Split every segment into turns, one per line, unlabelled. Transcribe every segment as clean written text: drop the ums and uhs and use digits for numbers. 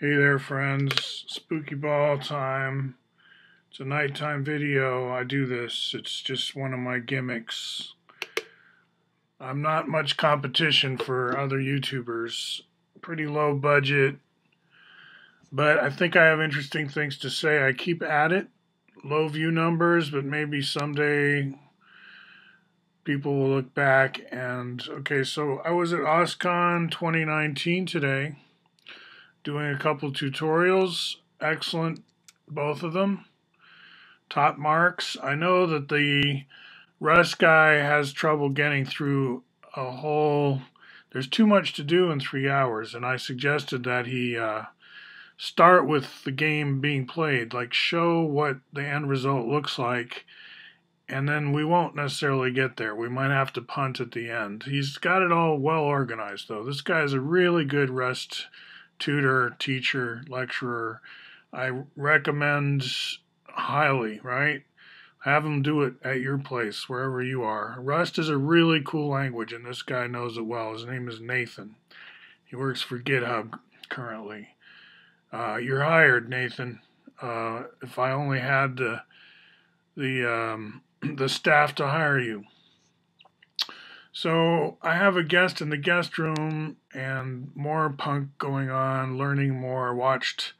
Hey there, friends. Spooky ball time. It's a nighttime video. I do this. It's just one of my gimmicks. I'm not much competition for other YouTubers. Pretty low budget, but I think I have interesting things to say. I keep at it. Low view numbers, but maybe someday people will look back and okay, so I was at OSCON 2019 today doing a couple tutorials. Excellent, both of them. Top marks. I know that the Rust guy has trouble getting through a whole. There's too much to do in 3 hours, and I suggested that he start with the game being played, like show what the end result looks like, and then we won't necessarily get there. We might have to punt at the end. He's got it all well organized, though. This guy's a really good Rust tutor, teacher, lecturer. I recommend highly, right? Have him do it at your place, wherever you are. Rust is a really cool language, and this guy knows it well. His name is Nathan. He works for GitHub currently. You're hired, Nathan. If I only had the staff to hire you. So I have a guest in the guest room, and more punk going on. Learning more. Watched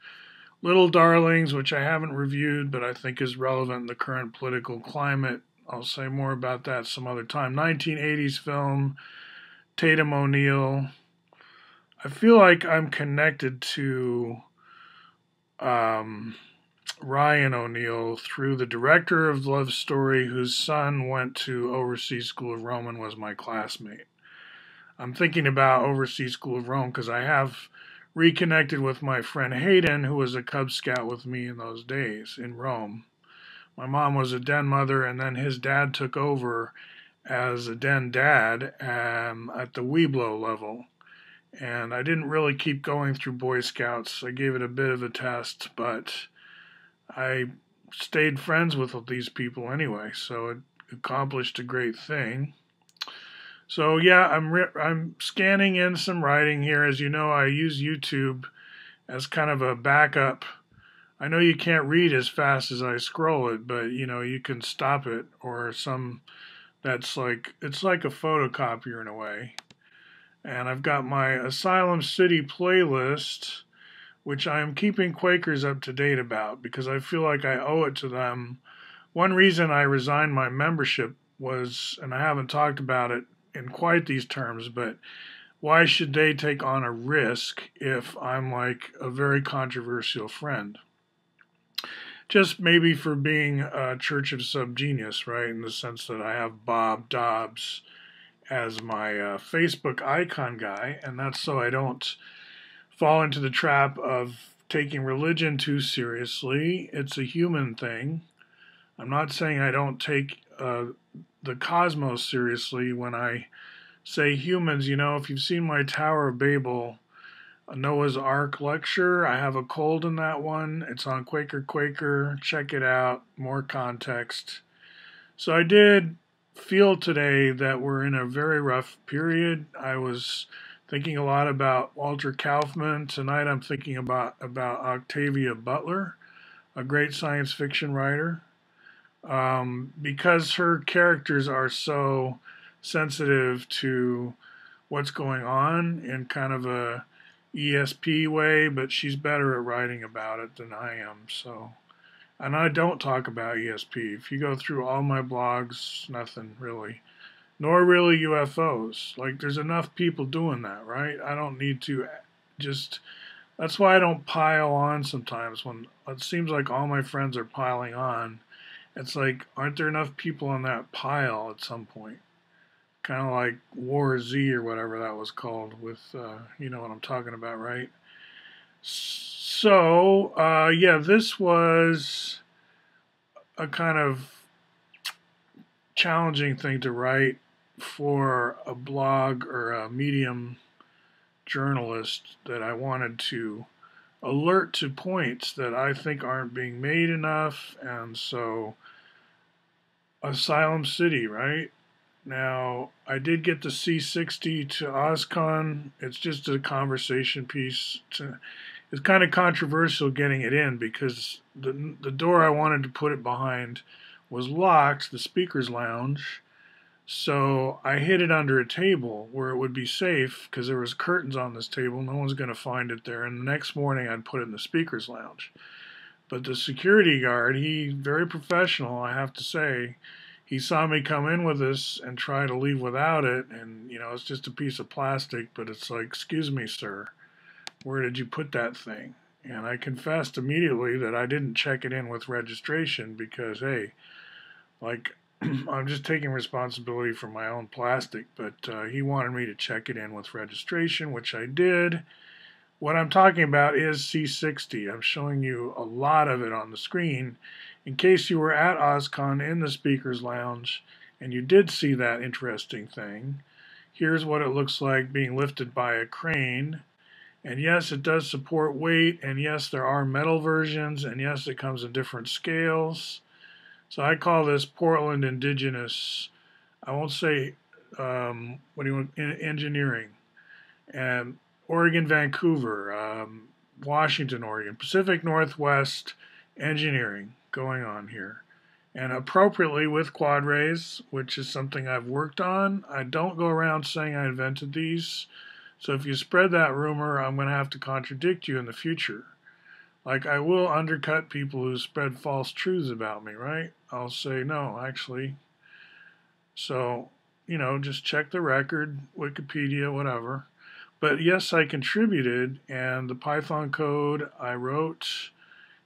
Little Darlings, which I haven't reviewed, but I think is relevant in the current political climate. I'll say more about that some other time. 1980s film, Tatum O'Neal. I feel like I'm connected to Ryan O'Neal through the director of Love Story, whose son went to Overseas School of Rome and was my classmate. I'm thinking about Overseas School of Rome because I have reconnected with my friend Hayden, who was a Cub Scout with me in those days in Rome. My mom was a den mother, and then his dad took over as a den dad at the Weeblo level. And I didn't really keep going through Boy Scouts. I gave it a bit of a test, but I stayed friends with these people anyway, so it accomplished a great thing. So yeah, I'm scanning in some writing here. As you know, I use YouTube as kind of a backup. I know you can't read as fast as I scroll it, but you can stop it, or it's like a photocopier in a way. And I've got my Asylum City playlist, which I am keeping Quakers up to date about because I feel like I owe it to them. One reason I resigned my membership was, and I haven't talked about it in quite these terms, but why should they take on a risk if I'm like a very controversial friend? Just maybe for being a Church of Subgenius, right? In the sense that I have Bob Dobbs as my Facebook icon guy, and that's so I don't fall into the trap of taking religion too seriously. It's a human thing. I'm not saying I don't take the cosmos seriously when I say humans. If you've seen my Tower of Babel, Noah's Ark lecture, I have a cold in that one. It's on Quaker. Check it out. More context. So I did feel today that we're in a very rough period. I was thinking a lot about Walter Kaufman. Tonight I'm thinking about Octavia Butler, a great science fiction writer, because her characters are so sensitive to what's going on in kind of a ESP way, but she's better at writing about it than I am. So. And I don't talk about ESP. If you go through all my blogs, nothing really. Nor really UFOs. Like, there's enough people doing that, right? I don't need to just. That's why I don't pile on sometimes when it seems like all my friends are piling on. It's like, aren't there enough people on that pile at some point? Kind of like War Z or whatever that was called with, you know what I'm talking about, right? So, yeah, this was a kind of challenging thing to write for a blog or a Medium journalist, that I wanted to alert to points that I think aren't being made enough. And so, Asylum City, right? Now, I did get the C60 to OSCON. It's just a conversation piece. it's kind of controversial getting it in because the door I wanted to put it behind was locked, the speaker's lounge. So I hid it under a table where it would be safe because there was curtains on this table. No one's going to find it there. And the next morning I'd put it in the speaker's lounge. But the security guard, he very professional, I have to say. He saw me come in with this and try to leave without it, and it's just a piece of plastic, but it's like, excuse me, sir, where did you put that thing? And I confessed immediately that I didn't check it in with registration because, hey, like, I'm just taking responsibility for my own plastic, but he wanted me to check it in with registration, which I did. What I'm talking about is C60. I'm showing you a lot of it on the screen. In case you were at OSCON in the speaker's lounge and you did see that interesting thing, here's what it looks like being lifted by a crane. And yes, it does support weight, and yes, there are metal versions, and yes, it comes in different scales. So I call this Portland indigenous, I won't say, engineering. And Oregon, Vancouver, Washington, Oregon, Pacific Northwest engineering going on here. And appropriately with quad rays, which is something I've worked on. I don't go around saying I invented these. So if you spread that rumor, I'm going to have to contradict you in the future. Like I will undercut people who spread false truths about me, right? I'll say, no, actually. So, just check the record, Wikipedia, whatever. But yes, I contributed, and the Python code I wrote,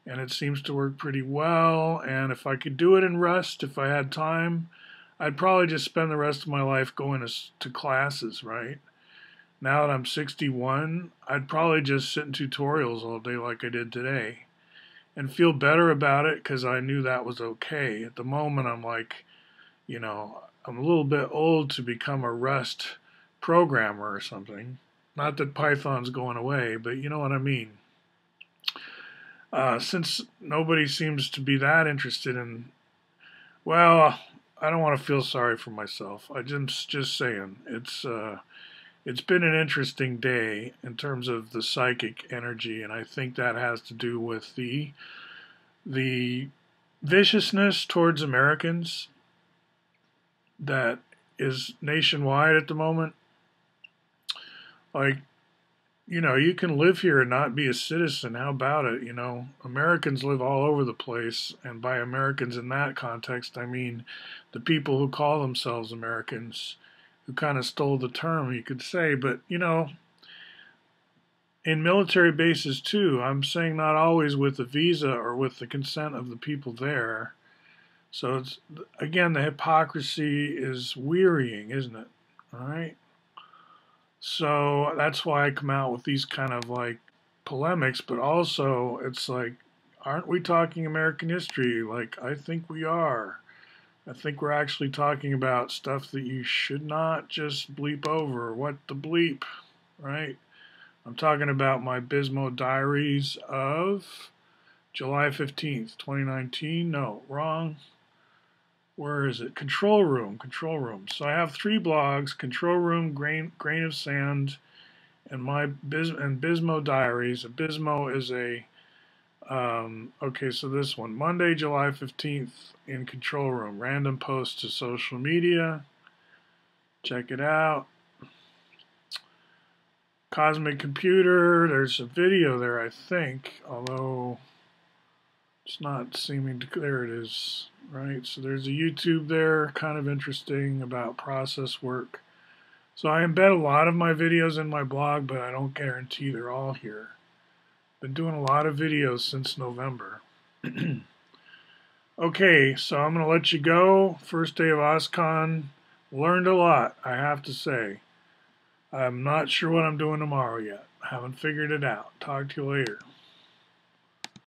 and it seems to work pretty well. And if I could do it in Rust, if I had time, I'd probably just spend the rest of my life going to classes, right? Now that I'm 61, I'd probably just sit in tutorials all day like I did today and feel better about it because I knew that was okay. At the moment, I'm like, I'm a little bit old to become a Rust programmer or something. Not that Python's going away, but you know what I mean. Since nobody seems to be that interested in, well, I don't want to feel sorry for myself. I'm just saying, it's been an interesting day in terms of the psychic energy, and I think that has to do with the viciousness towards Americans that is nationwide at the moment. Like, you can live here and not be a citizen. How about it? Americans live all over the place. And by Americans in that context, I mean the people who call themselves Americans, who kind of stole the term, you could say. But, in military bases too, I'm saying not always with the visa or with the consent of the people there. So it's, again, the hypocrisy is wearying, isn't it? All right. So that's why I come out with these kind of like polemics, but also it's like, aren't we talking American history? Like, I think we are. I think we're actually talking about stuff that you should not just bleep over. What the bleep, right? I'm talking about my Bismo diaries of July 15th, 2019. No, wrong. Where is it? Control Room. So I have 3 blogs: Control Room, Grain of Sand, and my Bismo diaries. A Bismo is a okay. So this one, Monday, July 15th, in Control Room. Random post to social media. Check it out. Cosmic Computer. There's a video there, I think, although it's not seeming to. There it is. Right, so there's a YouTube there, kind of interesting about process work. So I embed a lot of my videos in my blog, but I don't guarantee they're all here. Been doing a lot of videos since November. Okay, so I'm going to let you go. First day of OSCON. Learned a lot, I have to say. I'm not sure what I'm doing tomorrow yet. I haven't figured it out. Talk to you later.